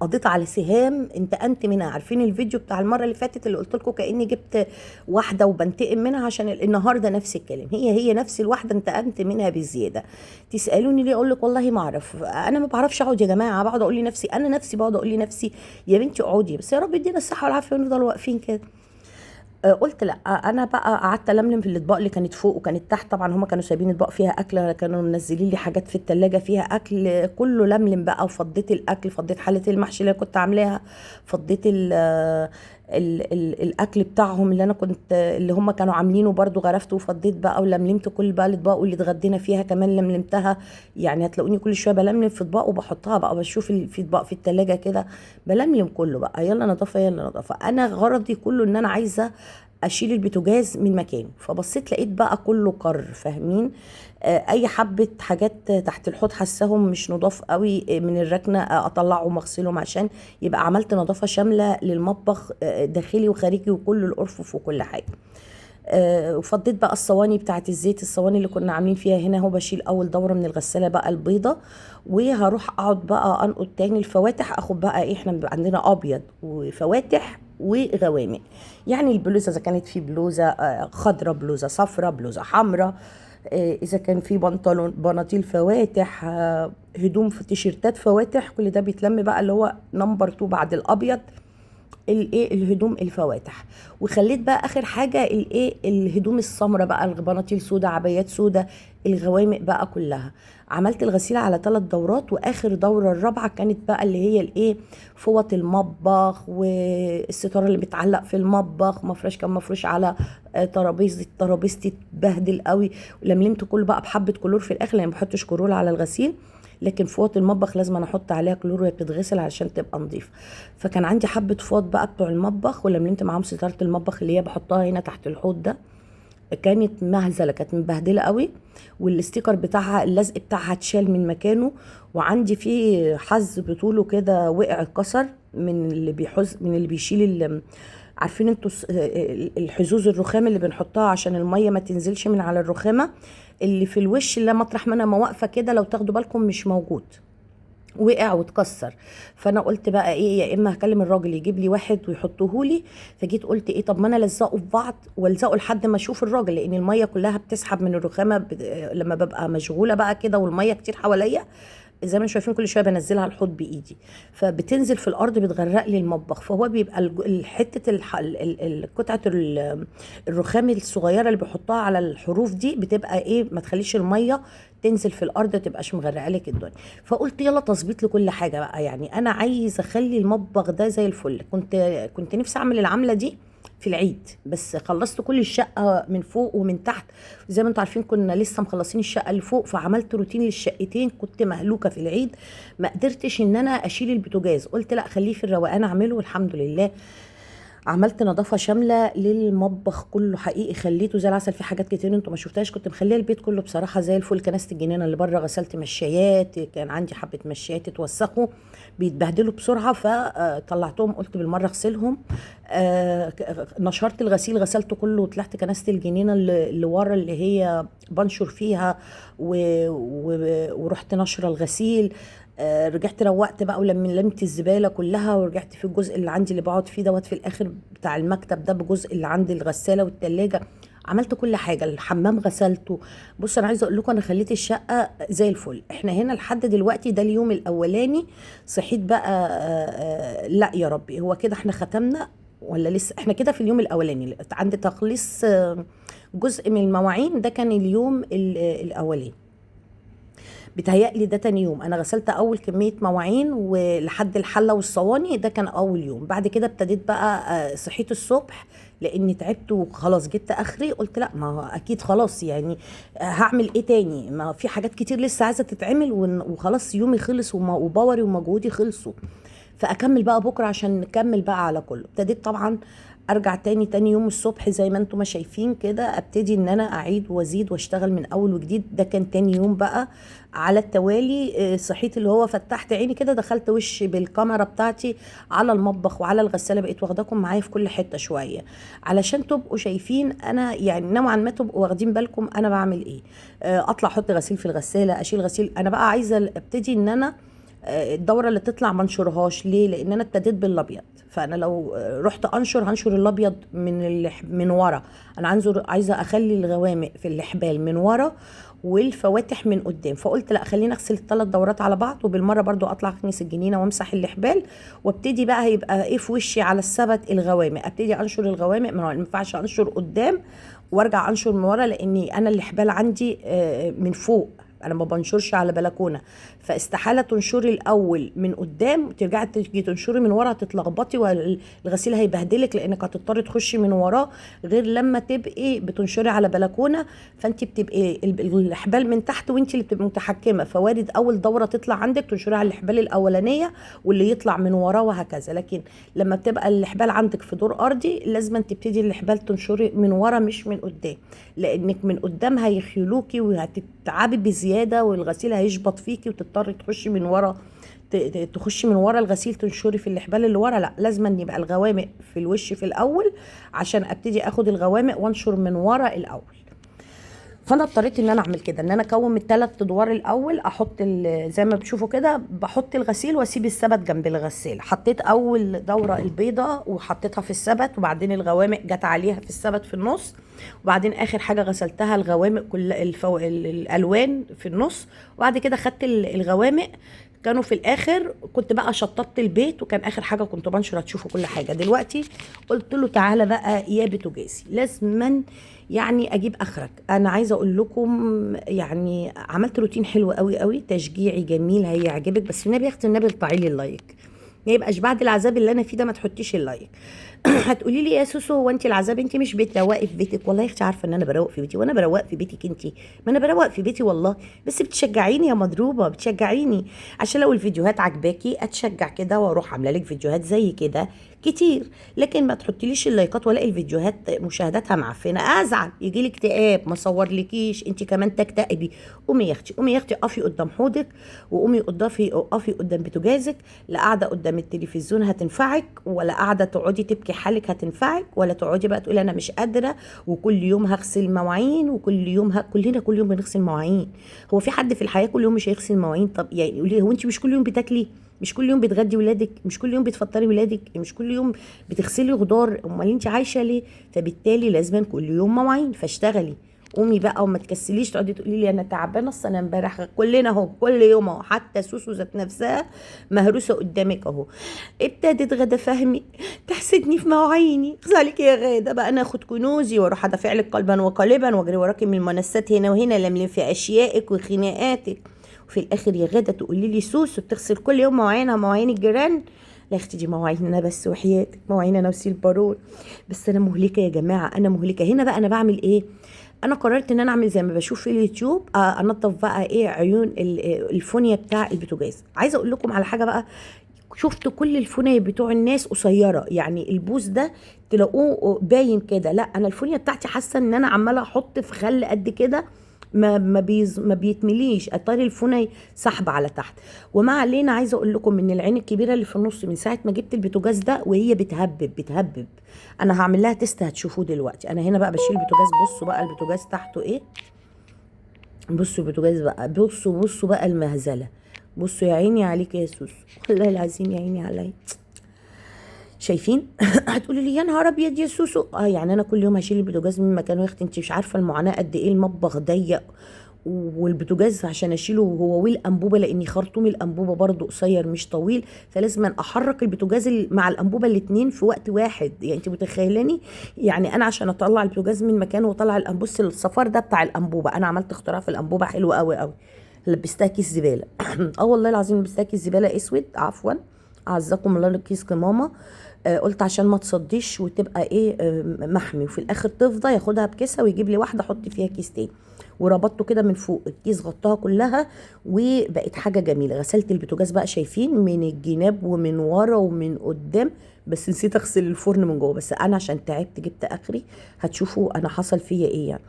قضيت على سهام انتقمت منها. عارفين الفيديو بتاع المرة اللي فاتت اللي قلت لكم كأني جبت واحدة وبنتقم منها، عشان النهاردة نفس الكلام، هي نفس الواحدة انتقمت منها بزيادة. تسألوني ليه؟ اقول لك والله ما اعرف، انا ما بعرفش اقعد يا جماعة، بقعد اقول لنفسي، انا نفسي بقعد اقول لنفسي يا بنتي اقعدي، بس يا رب يدينا الصحة والعافية ونفضل واقفين كده. قلت لا، انا بقى قعدت الملم في الاطباق اللي كانت فوق وكانت تحت. طبعا هما كانوا سايبين اطباق فيها اكل، كانوا منزلين لي حاجات في التلاجة فيها اكل، كله لملم بقى. وفضيت الاكل، فضيت حله المحشي اللي كنت عاملاها، فضيت ال الاكل بتاعهم اللي انا كنت اللي هم كانوا عاملينه برضو، غرفته وفضيت بقى ولملمت كل بقى الاطباق، واللي اتغدينا فيها كمان لملمتها. يعني هتلاقوني كل شويه بلملم في اطباق وبحطها بقى، بشوف في اطباق في التلاجة كده بلملم كله بقى، يلا نظافه يلا نظافه. انا غرضي كله ان انا عايزه اشيل البوتاجاز من مكانه. فبصيت لقيت بقى كله قر فاهمين. اي حبه حاجات تحت الحوض حساهم مش نضاف قوي من الركنه، اطلعهم واغسلهم عشان يبقى عملت نظافه شامله للمطبخ داخلي وخارجي وكل الارفف وكل حاجه. وفضيت بقى الصواني بتاعت الزيت، الصواني اللي كنا عاملين فيها هنا، هو بشيل اول دوره من الغساله بقى البيضه، وهروح اقعد بقى انقض تاني الفواتح. اخد بقى ايه، احنا بيبقى عندنا ابيض وفواتح وغوامق، يعني البلوزه اذا كانت في بلوزه خضراء، بلوزه صفراء، بلوزه حمراء، اذا كان في بنطلون بناطيل فواتح، هدوم في تيشيرتات فواتح، كل ده بيتلم بقى اللي هو نمبر 2 بعد الابيض الايه الهدوم الفواتح. وخليت بقى اخر حاجه الايه الهدوم السمراء بقى، البناطيل سودا، عبايات سودا، الغوامق بقى كلها. عملت الغسيل على 3 دورات، واخر دوره الرابعه كانت بقى اللي هي الايه فوط المطبخ والستاره اللي بتعلق في المطبخ. مفرش كان مفروش على ترابيزتي اتبهدل قوي، ولملمت كله بقى بحبه كلور في الاخر لان ما بحطش كلور على الغسيل، لكن فوط المطبخ لازم انا احط عليها كلور وهي بتتغسل علشان تبقى نظيفه. فكان عندي حبه فوط بقى بتوع المطبخ، ولملمت معاهم ستاره المطبخ اللي هي بحطها هنا تحت الحوض ده، كانت مهزله، كانت مبهدله قوي، والاستيكر بتاعها اللزق بتاعها اتشال من مكانه. وعندي فيه حز بطوله كده وقع اتكسر من اللي بيحز، من اللي بيشيل عارفين انتوا الحزوز الرخام اللي بنحطها عشان الميه ما تنزلش من على الرخامه اللي في الوش، اللي مطرح ما انا ما واقفه كده لو تاخدوا بالكم مش موجود، وقع واتكسر. فانا قلت بقى ايه، يا اما هكلم الراجل يجيب لي واحد ويحطه لي. فجيت قلت ايه، طب ما انا الزقه في بعض والزقه لحد ما اشوف الراجل، لان الميه كلها بتسحب من الرخامه لما ببقى مشغوله بقى كده والميه كتير حواليا، زي ما انتم شايفين كل شويه بنزلها على الحوض بايدي، فبتنزل في الارض بتغرق لي المطبخ. فهو بيبقى حته قطعه الرخام الصغيره اللي بيحطها على الحروف دي بتبقى ايه، ما تخليش الميه تنزل في الارض تبقاش مغرقه لك الدنيا. فقلت يلا تظبيط لكل حاجه بقى، يعني انا عايز اخلي المطبخ ده زي الفل. كنت نفسي اعمل العمله دي في العيد، بس خلصت كل الشقه من فوق ومن تحت. زي ما انتم عارفين كنا لسه مخلصين الشقه اللي فوق، فعملت روتين للشقتين، كنت مهلوكه في العيد، ما قدرتش ان انا اشيل البوتاجاز. قلت لا خليه في الروقان اعمله، والحمد لله عملت نظافه شامله للمطبخ كله حقيقي، خليته زي العسل. في حاجات كتير انتوا ما شفتهاش، كنت مخليه البيت كله بصراحه زي الفل. كنست الجنينه اللي بره غسلت مشايات، كان عندي حبه مشايات اتوسخوا بيتبهدلوا بسرعه فطلعتهم، قلت بالمره اغسلهم. نشرت الغسيل غسلته كله، وطلعت كنست الجنينه اللي ورا اللي هي بنشر فيها ورحت نشره الغسيل. رجعت روقت بقى لمت الزباله كلها، ورجعت في الجزء اللي عندي اللي بقعد فيه دوت في الاخر بتاع المكتب ده، بجزء اللي عندي الغساله والتلاجة. عملت كل حاجه، الحمام غسلته. بص انا عايزه اقول لكم انا خليت الشقه زي الفل. احنا هنا لحد دلوقتي ده اليوم الاولاني، صحيت بقى لا يا ربي هو كده احنا ختمنا ولا لسه؟ احنا كده في اليوم الاولاني عند تخليص جزء من المواعين، ده كان اليوم الاولاني. بتهيألي ده تاني يوم انا غسلت اول كمية مواعين ولحد الحلة والصواني، ده كان اول يوم. بعد كده ابتديت بقى صحيت الصبح لاني تعبت وخلاص جبت اخري، قلت لا ما اكيد خلاص يعني هعمل ايه تاني، ما في حاجات كتير لسه عايزة تتعمل وخلاص يومي خلص وباوري ومجهودي خلصوا، فاكمل بقى بكرة عشان نكمل بقى على كله. ابتديت طبعا ارجع تاني يوم الصبح زي ما انتم ما شايفين كده، ابتدي ان انا اعيد وازيد واشتغل من اول وجديد. ده كان تاني يوم بقى على التوالي. صحيت اللي هو فتحت عيني كده، دخلت وش بالكاميرا بتاعتي على المطبخ وعلى الغسالة، بقيت واخداكم معايا في كل حتة شوية علشان تبقوا شايفين انا يعني نوعا ما تبقوا واخدين بالكم انا بعمل ايه. اطلع احط غسيل في الغسالة، اشيل غسيل. انا بقى عايزة ابتدي ان انا الدوره اللي تطلع ما انشرهاش ليه، لان انا ابتديت بالابيض. فانا لو رحت هنشر الابيض من ورا. انا عايزه اخلي الغوامق في الحبال من ورا والفواتح من قدام. فقلت لا خليني اغسل ال3 دورات على بعض، وبالمره برضو اطلع اكنس الجنينه وامسح الحبال، وابتدي بقى هيبقى ايه في وشي على السبت الغوامق. ابتدي انشر الغوامق من ورا، ما ينفعش انشر قدام وارجع انشر من ورا، لاني انا الحبال عندي من فوق، انا ما بنشرش على بلكونه، فاستحاله تنشري الاول من قدام وترجعي تيجي تنشري من ورا، هتتلخبطي والغسيل هيبهدلك لانك هتضطري تخشي من وراه، غير لما تبقي بتنشري على بلكونه فانت بتبقي الحبال من تحت وانت اللي بتبقي متحكمه. فوارد اول دوره تطلع عندك تنشري على الحبال الاولانيه واللي يطلع من وراه وهكذا. لكن لما بتبقى الحبال عندك في دور ارضي لازم تبتدي الحبال تنشري من ورا مش من قدام، لانك من قدام هيخيلوكي وهتتعبي بزياده والغسيل هيشبط فيكي وتضطري تخشي من ورا، تخشي من ورا الغسيل تنشري في الحبال اللي ورا. لا لازم ان يبقى الغوامق في الوش في الاول عشان ابتدي اخد الغوامق وانشر من ورا الاول. فانا اضطريت ان انا اعمل كده، ان انا اكون من ال3 ادوار الاول، احط زي ما بتشوفوا كده بحط الغسيل واسيب السبت جنب الغساله. حطيت اول دوره البيضه وحطيتها في السبت، وبعدين الغوامق جت عليها في السبت في النص، وبعدين اخر حاجه غسلتها الغوامق كل الالوان في النص. وبعد كده خدت الغوامق كانوا في الاخر، كنت بقى شطبت البيت، وكان اخر حاجه كنت بنشر هتشوفوا كل حاجه. دلوقتي قلت له تعالى بقى يا بوتاجازي، لازما يعني اجيب اخرك. انا عايزه اقول لكم يعني عملت روتين حلو قوي قوي تشجيعي جميل هيعجبك، بس النبي يا اختي النبي ارفعي لي اللايك، ما يبقاش بعد العذاب اللي انا فيه ده ما تحطيش اللايك. هتقولي لي يا سوسو هو انت العذاب انت مش بتروقي في بيتك؟ والله يا اختي عارفه ان انا بروق في بيتي، وانا بروق في بيتك انت، ما انا بروق في بيتي والله، بس بتشجعيني يا مضروبه، بتشجعيني عشان لو الفيديوهات عجباكي اتشجع كده واروح عامله لك فيديوهات زي كده كتير. لكن ما تحطيليش اللايكات ولا الفيديوهات مشاهداتها معفنه، ازعل يجي لي اكتئاب، ما صورلكيش انت كمان تكتئبي. قومي يا اختي، قومي يا اختي، قفي قدام حوضك، وقومي قفي قدام بوتاجازك. لا قاعده قدام التلفزيون هتنفعك، ولا قاعده تقعدي تبكي حالك هتنفعك، ولا تقعدي بقى تقولي انا مش قادره وكل يوم هغسل مواعين، وكل يوم كلنا كل يوم بنغسل مواعين. هو في حد في الحياه كل يوم مش هيغسل مواعين؟ طب يعني قولي، هو انت مش كل يوم بتاكلي؟ مش كل يوم بتغدي ولادك؟ مش كل يوم بتفطري ولادك؟ مش كل يوم بتغسلي خضار؟ امال انت عايشه ليه؟ فبالتالي لازم كل يوم مواعين، فاشتغلي. قومي بقى وما تكسليش تقعدي تقولي لي انا تعبانه، اصل انا امبارح. كلنا اهو كل يوم اهو، حتى سوسو ذات نفسها مهروسه قدامك اهو. ابتدت غدا فهمي تحسدني في مواعيني، ذلك يا غاده بقى انا اخد كنوزي واروح ادافع لك قلبا وقالبا، واجري وراكي من المنسات هنا وهنا لملم في اشيائك وخناقاتك، وفي الاخر يا غاده تقولي لي سوسو بتغسل كل يوم مواعينها مواعين الجيران. لا اختي دي مواعيننا بس، وحياتك مواعين انا وسيل بارون. بس انا مهلكه يا جماعه، انا مهلكه. هنا بقى انا بعمل ايه؟ انا قررت ان انا اعمل زي ما بشوف في اليوتيوب، انضف بقى ايه عيون الفونيا بتاع البوتاجاز. عايزه اقول لكم على حاجه بقى، شفت كل الفونيا بتوع الناس قصيره، يعني البوز ده تلاقوه باين كده، لا انا الفونيا بتاعتي حاسه ان انا عماله احط في خل قد كده، ما بيتمليش، اطار الفوني سحب على تحت. وما علينا، عايزه اقول لكم ان العين الكبيره اللي في النص من ساعه ما جبت البوتاجاز ده وهي بتهبب. انا هعمل لها تيست هتشوفوه دلوقتي. انا هنا بقى بشيل البوتاجاز، بصوا بقى البوتاجاز تحته ايه، بصوا البوتاجاز بقى، بصوا بقى المهزله، بصوا يا عيني عليك يا سوسو، والله العظيم يا عيني عليا. شايفين؟ هتقولي لي يا نهار ابيض يا سوسو، يعني انا كل يوم هشيل البوتاجاز من مكانه؟ يا اختي انت مش عارفه المعاناه قد ايه، المطبخ ضيق، والبوتاجاز عشان اشيله هو والانبوبه، لاني خرطوم الانبوبه برضو قصير مش طويل، فلازم احرك البوتاجاز مع الانبوبه الاثنين في وقت واحد. يعني انت متخيلاني؟ يعني انا عشان اطلع البوتاجاز من مكانه واطلع بص الصفار ده بتاع الانبوبه، انا عملت اختراع في الانبوبه حلو قوي قوي، لبستها كيس زباله. اه والله العظيم لبستها كيس زباله اسود، عفوا اعزكم الله، كيس قمامه. قلت عشان ما تصديش وتبقى ايه محمي، وفي الاخر تفضى ياخدها بكيسه ويجيب لي واحده احط فيها كيس تاني، وربطته كده من فوق الكيس غطاها كلها، وبقت حاجه جميله. غسلت البوتاجاز بقى شايفين من الجناب ومن ورا ومن قدام، بس نسيت اغسل الفرن من جوه، بس انا عشان تعبت جبت اخري، هتشوفوا انا حصل فيا ايه يعني.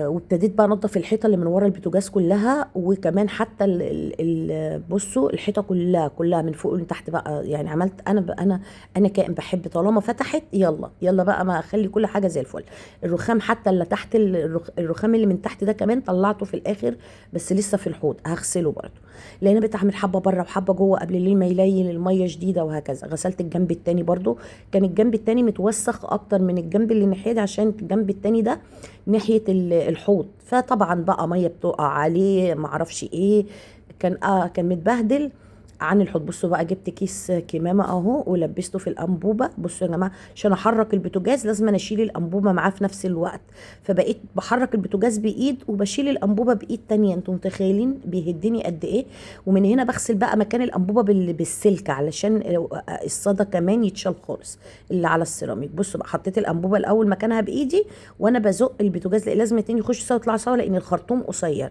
وابتديت بقى انضف الحيطه اللي من ورا البوتاجاز كلها، وكمان حتى بصوا الحيطه كلها من فوق ومن تحت بقى. يعني عملت انا كائن بحب طالما فتحت يلا بقى ما اخلي كل حاجه زي الفل. الرخام حتى اللي تحت الرخام اللي من تحت ده كمان طلعته في الاخر، بس لسه في الحوض هغسله برضه، لان انا بتعمل حبه بره وحبه جوه قبل الليل ما يليل الميه شديده وهكذا. غسلت الجنب التاني برضه، كان الجنب التاني متوسخ اكتر من الجنب اللي ناحيه، عشان الجنب التاني ده ناحيه الحوض، فطبعا بقى ميه بتقع عليه معرفش ايه، كان متبهدل عن الحوض. بصوا بقى جبت كيس كمامه اهو ولبسته في الانبوبه. بصوا يا جماعه عشان احرك البوتاجاز لازم انا اشيل الانبوبه معاه في نفس الوقت، فبقيت بحرك البوتاجاز بايد وبشيل الانبوبه بايد تانية. انتم متخيلين بيهدني قد ايه؟ ومن هنا بغسل بقى مكان الانبوبه بالسلك علشان الصدى كمان يتشال خالص اللي على السيراميك. بصوا بقى حطيت الانبوبه الاول مكانها بايدي وانا بزق البوتاجاز، لازم اتنين يخشوا سوا يطلعوا سوا، لان الخرطوم قصير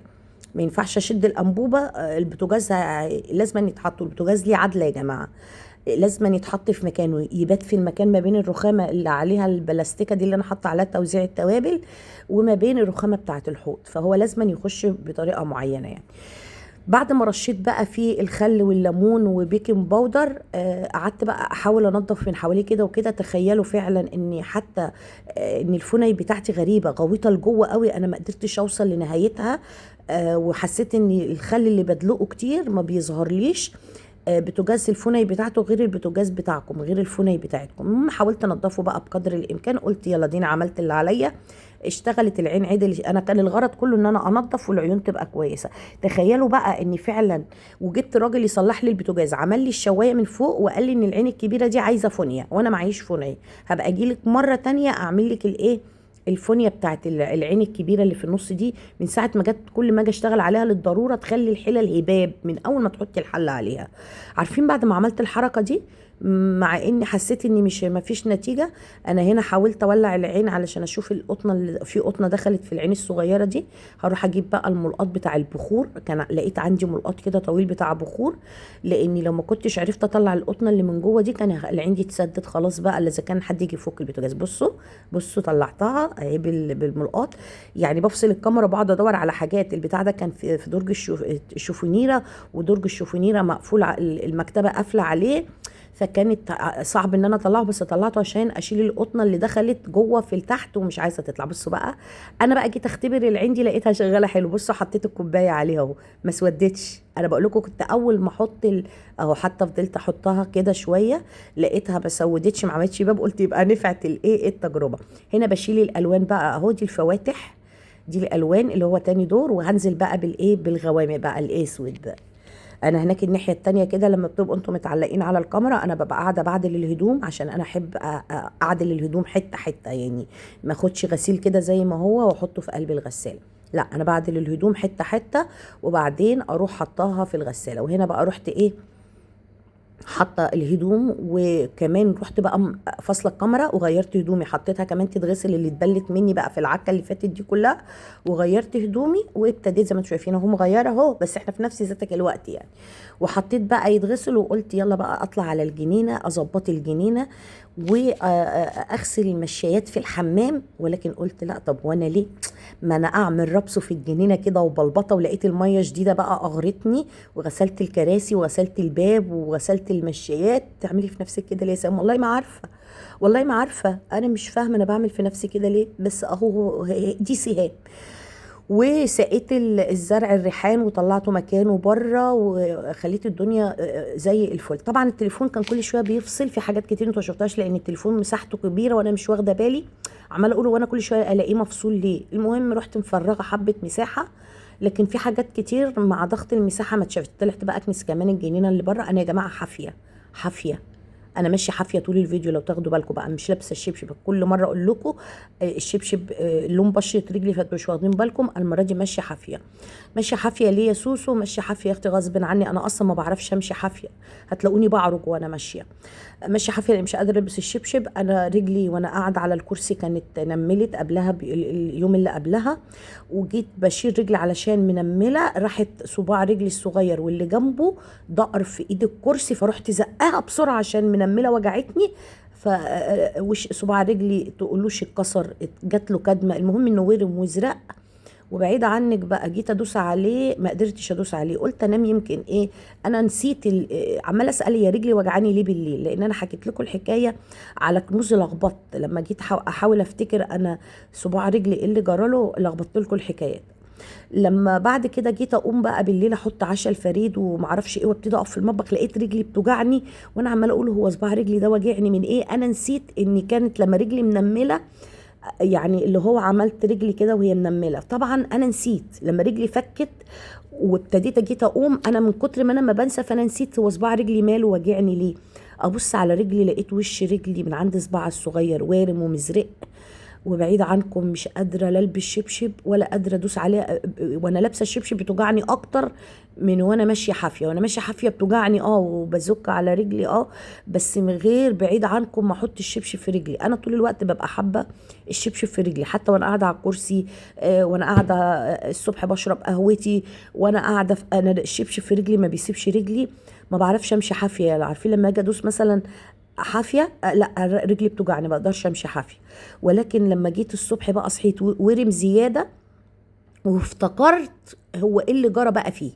ما ينفعش اشد الانبوبه. البوتاجاز لازم يتحط، البوتاجاز ليه عدله يا جماعه، لازم يتحط في مكانه، يبات في المكان ما بين الرخامه اللي عليها البلاستيكه دي اللي انا حاطه عليها توزيع التوابل، وما بين الرخامه بتاعه الحوض، فهو لازم يخش بطريقه معينه يعني. بعد ما رشيت بقى فيه الخل والليمون وبيكنج باودر، قعدت بقى احاول انضف من حواليه كده وكده. تخيلوا فعلا ان حتى ان الفوني بتاعتي غريبه غويطه لجوه قوي، انا ما قدرتش اوصل لنهايتها. وحسيت ان الخل اللي بدلقه كتير ما بيظهرليش. بوتاجاز الفوني بتاعته غير البوتاجاز بتاعكم، غير الفوني بتاعتكم. المهم حاولت انضفه بقى بقدر الامكان، قلت يلا دينا عملت اللي عليا. اشتغلت العين عدل. انا كان الغرض كله ان انا انضف والعيون تبقى كويسه. تخيلوا بقى اني فعلا وجبت راجل يصلح لي البوتاجاز، عمل لي الشوايه من فوق وقال لي ان العين الكبيره دي عايزه فونيا، وانا معيش فونيا. هبقى اجي لك مره تانية اعمل لك الايه، الفونيا بتاعت العين الكبيره اللي في النص دي. من ساعه ما جت كل ما اجي اشتغل عليها للضروره تخلي الحلل هباب من اول ما تحطي الحله عليها. عارفين بعد ما عملت الحركه دي، مع اني حسيت اني مش ما فيش نتيجه، انا هنا حاولت اولع العين علشان اشوف القطنه اللي في قطنه دخلت في العين الصغيره دي. هروح اجيب بقى الملقاط بتاع البخور، كان لقيت عندي ملقاط كده طويل بتاع بخور، لاني لو ما كنتش عرفت اطلع القطنه اللي من جوه دي كان العين دي اتسدت خلاص بقى، الا اذا كان حد يجي يفك البوتاجاز. بصوا بصوا طلعتها اهي بالملقاط. يعني بفصل الكاميرا بقعد ادور على حاجات. البتاع ده كان في درج الشوفونيره، ودرج الشوفونيره مقفول، المكتبه قافله عليه، فكانت صعب ان انا اطلعه، بس طلعته عشان اشيل القطنه اللي دخلت جوه في التحت ومش عايزه تطلع. بصوا بقى، انا بقى جيت اختبر العين دي لقيتها شغاله حلو. بصوا حطيت الكوبايه عليها اهو ما سودتش. انا بقول لكم كنت اول ما احط اهو، حتى فضلت احطها كده شويه لقيتها ما سودتش، ما عملتش باب. قلت يبقى نفعت الايه التجربه. هنا بشيل الالوان بقى اهو، دي الفواتح، دي الالوان اللي هو تاني دور، وهنزل بقى بالايه بالغوامق بقى الاسود بقى. انا هناك الناحيه التانية كده لما بتبقوا انتم متعلقين على الكاميرا انا ببقى قاعده بعدل الهدوم، عشان انا احب اعدل الهدوم حته حته، يعني ما اخدش غسيل كده زي ما هو واحطه في قلب الغساله. لا انا بعدل الهدوم حته حته وبعدين اروح حطاها في الغساله. وهنا بقى رحت ايه، حاطه الهدوم، وكمان رحت بقى فاصله الكاميرا وغيرت هدومي، حطيتها كمان تتغسل اللي اتبلت مني بقى في العكه اللي فاتت دي كلها، وغيرت هدومي وابتديت زي ما انتم شايفين اهو مغيره اهو، بس احنا في نفس ذاتك الوقت يعني. وحطيت بقى يتغسل، وقلت يلا بقى اطلع على الجنينه اظبط الجنينه واغسل المشايات في الحمام. ولكن قلت لا، طب وانا ليه ما انا اعمل ربصه في الجنينه كده وبلبطه. ولقيت الميه شديده بقى اغرتني، وغسلت الكراسي وغسلت الباب وغسلت المشايات. تعملي في نفسك كده ليه يا سام؟ والله ما عارفه، والله ما عارفه، انا مش فاهمه انا بعمل في نفسي كده ليه، بس اهو دي سهام. وسقيت الزرع الريحان وطلعته مكانه بره، وخليت الدنيا زي الفل. طبعا التليفون كان كل شويه بيفصل في حاجات كتير انتوا ما شفتهاش، لان التليفون مساحته كبيره وانا مش واخده بالي، عماله اقول وانا كل شويه الاقيه مفصول ليه. المهم رحت مفرغه حبه مساحه، لكن في حاجات كتير مع ضغط المساحه ما اتشافت. طلعت بقى اكنس كمان الجنينه اللي بره. انا يا جماعه حافيه حافيه، انا ماشيه حافيه طول الفيديو لو تاخدوا بالكم بقى، مش لابسه الشبشب. كل مره اقول لكم الشبشب لون بشره رجلي فانتوا مش واخدين بالكم. المره دي ماشيه حافيه. ماشيه حافيه ليه يا سوسو؟ ماشيه حافيه يا اختي غصب عني، انا اصلا ما بعرفش امشي حافيه، هتلاقوني بعرج وانا ماشيه. ماشيه حافيه لأني مش قادره البس الشبشب. انا رجلي وانا قاعده على الكرسي كانت نملت قبلها اليوم اللي قبلها، وجيت بشيل رجلي علشان منمله، راحت صباع رجلي الصغير واللي جنبه دقر في ايد الكرسي، فرحت زقها بسرعه عشان منمله وجعتني. ف وش صباع رجلي تقولوش اتكسر، جات له كدمه. المهم انه ورم وزرق. وبعيد عنك بقى جيت ادوس عليه ما قدرتش ادوس عليه، قلت انام يمكن ايه. انا نسيت عماله اسال يا رجلي وجعاني ليه بالليل، لان انا حكيت لكم الحكايه على كنوز لخبطت. لما جيت احاول افتكر انا صباع رجلي ايه اللي جراله، لخبطت لكم الحكايات. لما بعد كده جيت اقوم بقى بالليل احط عشاء الفريد ومعرفش ايه، وابتدي اقف في المطبخ لقيت رجلي بتوجعني، وانا عماله اقول هو صباع رجلي ده واجعني من ايه. انا نسيت اني كانت لما رجلي منمله، يعني اللي هو عملت رجلي كده وهي منمله. طبعا انا نسيت لما رجلي فكت وابتديت جيت اقوم، انا من كتر ما انا ما بنسى فانا نسيت هو صباع رجلي ماله واجعني ليه. ابص على رجلي لقيت وش رجلي من عند صباع الصغير وارم ومزرق. وبعيد عنكم مش قادره لا البس شبشب ولا قادره ادوس عليه، وانا لابسه الشبشب بتوجعني اكتر من وانا ماشيه حافيه. وانا ماشيه حافيه بتوجعني وبزك على رجلي بس من غير بعيد عنكم ما احط الشبشب في رجلي. انا طول الوقت ببقى حابه الشبشب في رجلي، حتى وانا قاعده على الكرسي، وانا قاعده الصبح بشرب قهوتي وانا قاعده انا الشبشب في رجلي ما بيسيبش رجلي. ما بعرفش امشي حافيه. عارفين لما اجي ادوس مثلا حافيه، لا رجلي بتوجعني ما اقدرش امشي حافيه. ولكن لما جيت الصبح بقى صحيت ورم زياده، وافتكرت هو ايه اللي جرى بقى فيه.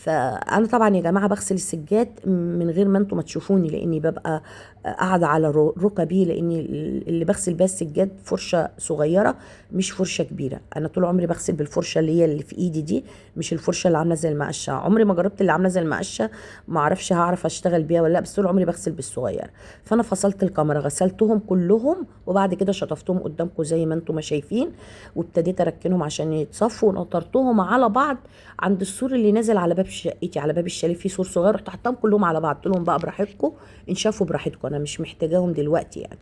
فانا طبعا يا جماعه بغسل السجاد من غير ما انتم ما تشوفوني، لاني ببقى قاعده على ركبي، لاني اللي بغسل بيها السجاد فرشه صغيره مش فرشه كبيره. انا طول عمري بغسل بالفرشه اللي في ايدي دي، مش الفرشه اللي عامله زي المقشه. عمري ما جربت اللي عامله زي المقشه، ما اعرفش هعرف اشتغل بيها ولا لا، بس طول عمري بغسل بالصغيره. فانا فصلت الكاميرا، غسلتهم كلهم، وبعد كده شطفتهم قدامكم زي ما انتم ما شايفين، وابتديت اركنهم عشان يتصفوا، ونطرتهم على بعض عند السور اللي نازل على باب شقتي، على باب الشاليه في سور صغير، رحت حطاهم كلهم على بعض. قلت لهم بقى براحتكم، انشفوا براحتكم، انا مش محتاجاهم دلوقتي يعني،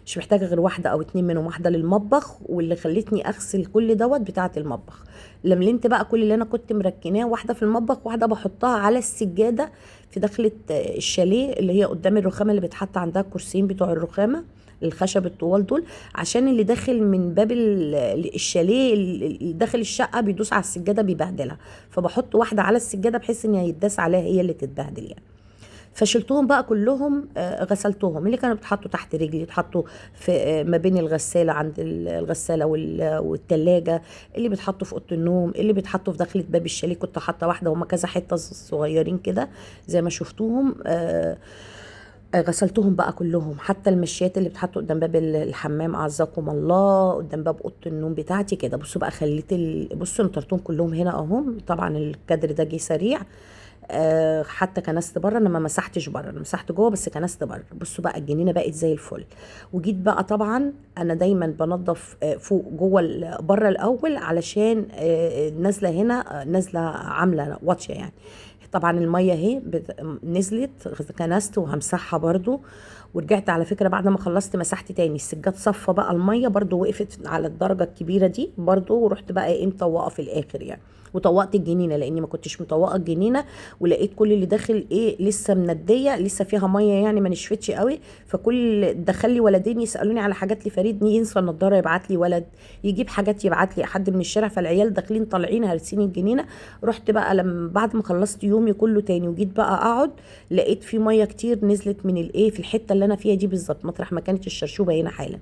مش محتاجه غير واحده او اتنين منهم، واحده للمطبخ، واللي خلتني اغسل كل دوت بتاعه المطبخ. لملمت بقى كل اللي انا كنت مركناه، واحده في المطبخ، واحده بحطها على السجاده في دخله الشاليه اللي هي قدام الرخامه، اللي بيتحط عندها الكرسيين بتوع الرخامه الخشب الطوال دول، عشان اللي داخل من باب الشاليه اللي داخل الشقه بيدوس على السجاده بيبهدلها، فبحط واحده على السجاده بحيث ان يتداس عليها هي اللي تتبهدل يعني. فشلتهم بقى كلهم، غسلتهم. اللي كانوا بيتحطوا تحت رجلي اتحطوا في ما بين الغساله، عند الغساله والتلاجة، اللي بيتحطوا في اوضه النوم، اللي بيتحطوا في دخله باب الشاليه. كنت حاطه واحده، هما كذا حته صغيرين كده زي ما شفتوهم. غسلتهم بقى كلهم، حتى المشيات اللي بتحط قدام باب الحمام اعزكم الله، قدام باب اوضه النوم بتاعتي كده. بصوا بقى خليت بصوا نطرتهم كلهم هنا اهم. طبعا الكادر ده جه سريع. حتى كنست بره، انا ما مسحتش بره، انا مسحت جوه بس كنست بره. بصوا بقى الجنينه بقت زي الفل. وجيت بقى طبعا انا دايما بنضف فوق جوه بره الاول، علشان نازله هنا، نازله عامله واطيه يعني. طبعا الميه اهي نزلت، كنست وهمسحها برضو. ورجعت على فكره بعد ما خلصت مسحت تاني السجاد، صفى بقى الميه برضو، وقفت على الدرجه الكبيره دي برضو، ورحت بقى ايه مطوقه في الاخر يعني. وطوقت الجنينه لاني ما كنتش مطوقه الجنينه، ولقيت كل اللي داخل ايه لسه منديه، لسه فيها ميه يعني ما نشفتش قوي. فكل دخل لي ولدين يسالوني على حاجات لفريد، ينسى النضاره يبعت لي ولد، يجيب حاجات يبعت لي حد من الشارع. فالعيال داخلين طالعين هارسين الجنينه. رحت بقى لما بعد ما خلصت يومي كله تاني وجيت بقى اقعد، لقيت في ميه كتير نزلت من الايه في الحته اللي انا فيها دي بالظبط، مطرح ما كانت الشرشوبه هنا حالا.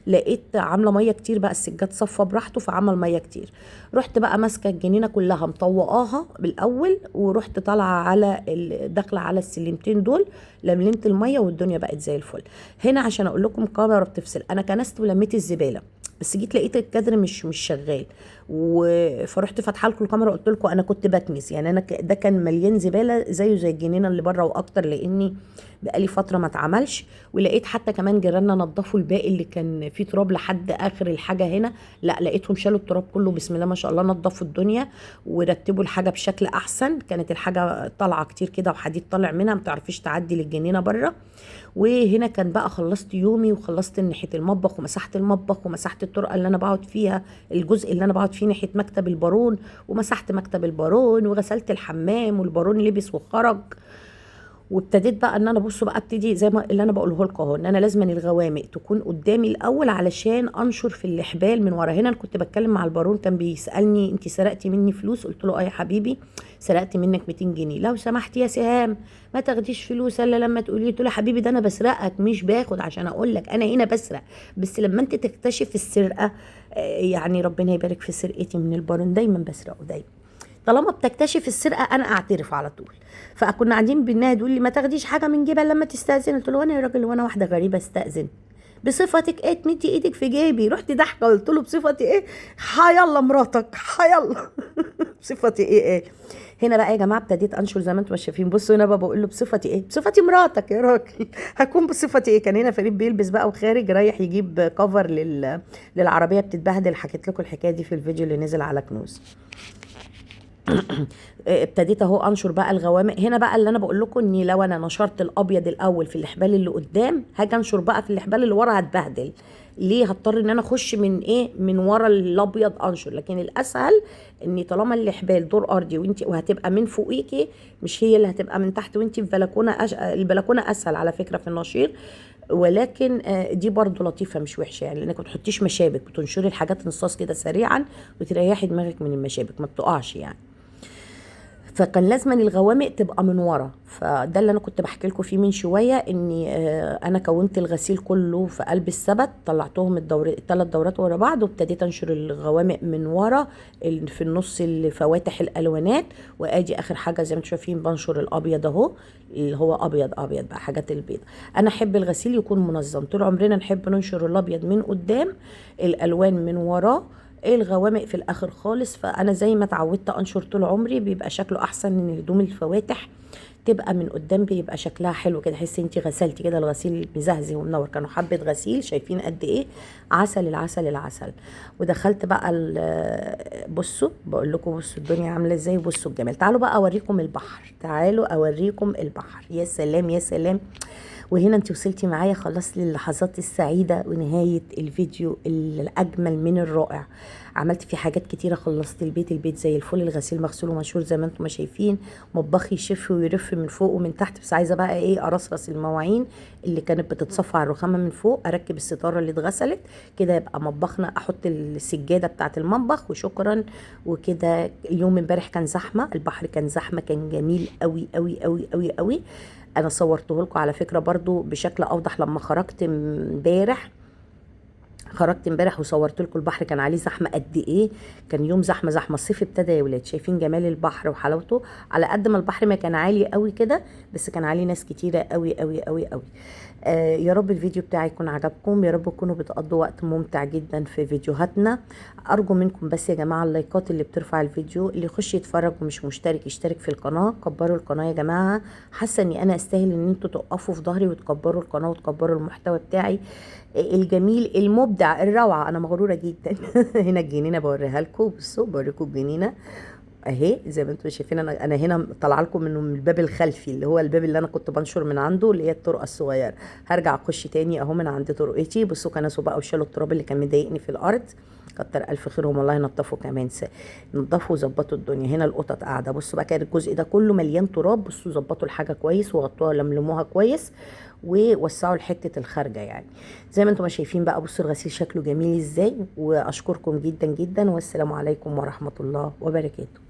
لقيت عامله ميه كتير بقى، السجاد صفى براحته فعمل ميه كتير. رحت بقى ماسكه الجنينه كلها مطوقاها بالاول، ورحت طالعه على داخله على السلمتين دول، لملمت الميه والدنيا بقت زي الفل. هنا عشان اقول لكم كاميرا بتفصل، انا كنست ولميت الزباله، بس جيت لقيت الكادر مش شغال، فرحت فاتحه لكم الكاميرا قلت لكم انا كنت بكنس يعني. انا ده كان مليان زباله زيه زي الجنينه اللي بره واكتر، لاني بقالي فتره ما اتعملش. ولقيت حتى كمان جيراننا نظفوا الباقي اللي كان فيه تراب لحد اخر الحاجه هنا، لا لقيتهم شالوا التراب كله بسم الله ما شاء الله، نظفوا الدنيا ورتبوا الحاجه بشكل احسن. كانت الحاجه طالعه كتير كده وحديد طالع منها، ما تعرفيش تعدي للجنينه بره. وهنا كان بقى خلصت يومي، وخلصت ناحيه المطبخ، ومسحت المطبخ، ومسحت الطرقه اللي انا بقعد فيها، الجزء اللي انا بقعد فيه ناحيه مكتب البارون، ومسحت مكتب البارون، وغسلت الحمام، والبارون لبس وخرج. وابتديت بقى ان انا بصوا بقى ابتدي زي ما اللي انا بقوله لكم اهو، ان انا لازم الغوامق تكون قدامي الاول علشان انشر في الحبال من ورا. هنا انا كنت بتكلم مع البارون، كان بيسالني انت سرقتي مني فلوس؟ قلت له اه يا حبيبي سرقت منك 200 جنيه. لو سمحتي يا سهام ما تاخديش فلوس الا لما تقولي. قلت له يا حبيبي ده انا بسرقك مش باخد، عشان اقول لك انا هنا بسرق، بس لما انت تكتشف السرقه يعني ربنا يبارك في سرقتي من البارون، دايما بسرقه دايما. طالما بتكتشف السرقه انا اعترف على طول. فكنا قاعدين بالنادي يقول لي ما تاخديش حاجه من جيبها لما تستاذن. قلت له وانا يا راجل وانا واحده غريبه استاذن؟ بصفتك ايه تمدي ايدك في جيبي؟ رحت ضحكه قلت له بصفتي ايه؟ حيلا مراتك حيلا. بصفتي ايه؟ هنا بقى يا جماعه ابتديت انشر زي ما انتم شايفين. بصوا هنا بقى بقول له بصفتي ايه؟ بصفتي مراتك يا راجل. هكون بصفتي ايه؟ كان هنا فريد بيلبس بقى وخارج رايح يجيب كفر للعربيه بتتبهدل. حكيت لكم الحكايه دي في الفيديو اللي نزل على كنوز. ابتديت اهو انشر بقى الغوامق. هنا بقى اللي انا بقول لكم اني لو انا نشرت الابيض الاول في الحبال اللي قدام، هاجي انشر بقى في الحبال اللي ورا هتبهدل. ليه؟ هضطر ان انا اخش من ايه من ورا الابيض انشر. لكن الاسهل اني طالما الحبال دور ارضي وهتبقى من فوقيكي، مش هي اللي هتبقى من تحت وانتي في بلكونه. البلكونه اسهل على فكره في النشير، ولكن دي برضو لطيفه مش وحشه يعني، لانك ما تحطيش مشابك، بتنشري الحاجات نصاص كده سريعا وتريحي دماغك من المشابك ما بتقعش يعني. فكان لازم الغوامق تبقى من ورا. فده اللي انا كنت بحكي لكم فيه من شويه، اني انا كونت الغسيل كله في قلب السبت، طلعتهم الثلاث دورات ورا بعض، وابتديت انشر الغوامق من ورا في النص الفواتح الالوانات. وادي اخر حاجه زي ما انتم شايفين بنشر الابيض اهو، اللي هو ابيض ابيض بقى حاجات البيض. انا احب الغسيل يكون منظم، طول عمرنا نحب ننشر الابيض من قدام، الالوان من وراه، الغوامق في الاخر خالص. فانا زي ما اتعودت انشر طول عمري، بيبقى شكله احسن من هدوم الفواتح تبقى من قدام، بيبقى شكلها حلو كده، تحسي انت غسلتي كده الغسيل مزهزه ومنور. كانوا حبه غسيل شايفين قد ايه عسل العسل العسل. ودخلت بقى بصوا بقول لكم، بصوا الدنيا عامله ازاي، بصوا الجمال. تعالوا بقى اوريكم البحر، تعالوا اوريكم البحر. يا سلام يا سلام. وهنا انت وصلتي معايا خلاص للحظات السعيدة ونهاية الفيديو الأجمل من الرائع. عملت فيه حاجات كتيرة، خلصت البيت زي الفل، الغسيل مغسول ومنشور زي ما انتم ما شايفين، مطبخي يشف ويرف من فوق ومن تحت. بس عايزة بقى ايه، ارصرص المواعين اللي كانت بتتصفى على الرخامة من فوق، اركب الستارة اللي اتغسلت كده، يبقى مطبخنا، احط السجادة بتاعة المطبخ وشكرا. وكده اليوم امبارح كان زحمة، البحر كان زحمة، كان جميل قوي قوي قوي قوي قوي. انا صورته لكم على فكره برضو بشكل اوضح لما خرجت امبارح وصورت لكم البحر كان عليه زحمه قد ايه. كان يوم زحمه، الصيف ابتدى يا ولاد. شايفين جمال البحر وحلاوته، على قد ما البحر ما كان عالي قوي كده، بس كان عليه ناس كتيره قوي قوي قوي قوي. يا رب الفيديو بتاعي يكون عجبكم، يا رب تكونوا بتقضوا وقت ممتع جدا في فيديوهاتنا. ارجو منكم بس يا جماعه اللايكات اللي بترفع الفيديو، اللي يخش يتفرج ومش مشترك يشترك في القناه، كبروا القناه يا جماعه. حاسه اني انا استاهل ان انتوا تقفوا في ظهري وتكبروا القناه وتكبروا المحتوى بتاعي الجميل المبدع الروعه. انا مغروره جدا. هنا الجنينه بوريها لكم، بصوا بوريكم الجنينه اهي زي ما انتم شايفين. انا هنا طالعه لكم من الباب الخلفي، اللي هو الباب اللي انا كنت بنشر من عنده، اللي هي الطرقه الصغيره. هرجع اخش تاني اهو من عند طرقتي. بصوا كنسوا بقى وشالوا التراب اللي كان مضايقني في الارض، كتر الف خيرهم والله. نضفوا كمان، نضفوا وظبطوا الدنيا. هنا القطط قاعده، بصوا بقى كان الجزء ده كله مليان تراب. بصوا ظبطوا الحاجه كويس وغطوها لملموها كويس ووسعوا الحته الخارجه يعني زي ما انتم شايفين بقى. بصوا الغسيل شكله جميل ازاي. واشكركم جدا جدا، والسلام عليكم ورحمه الله وبركاته.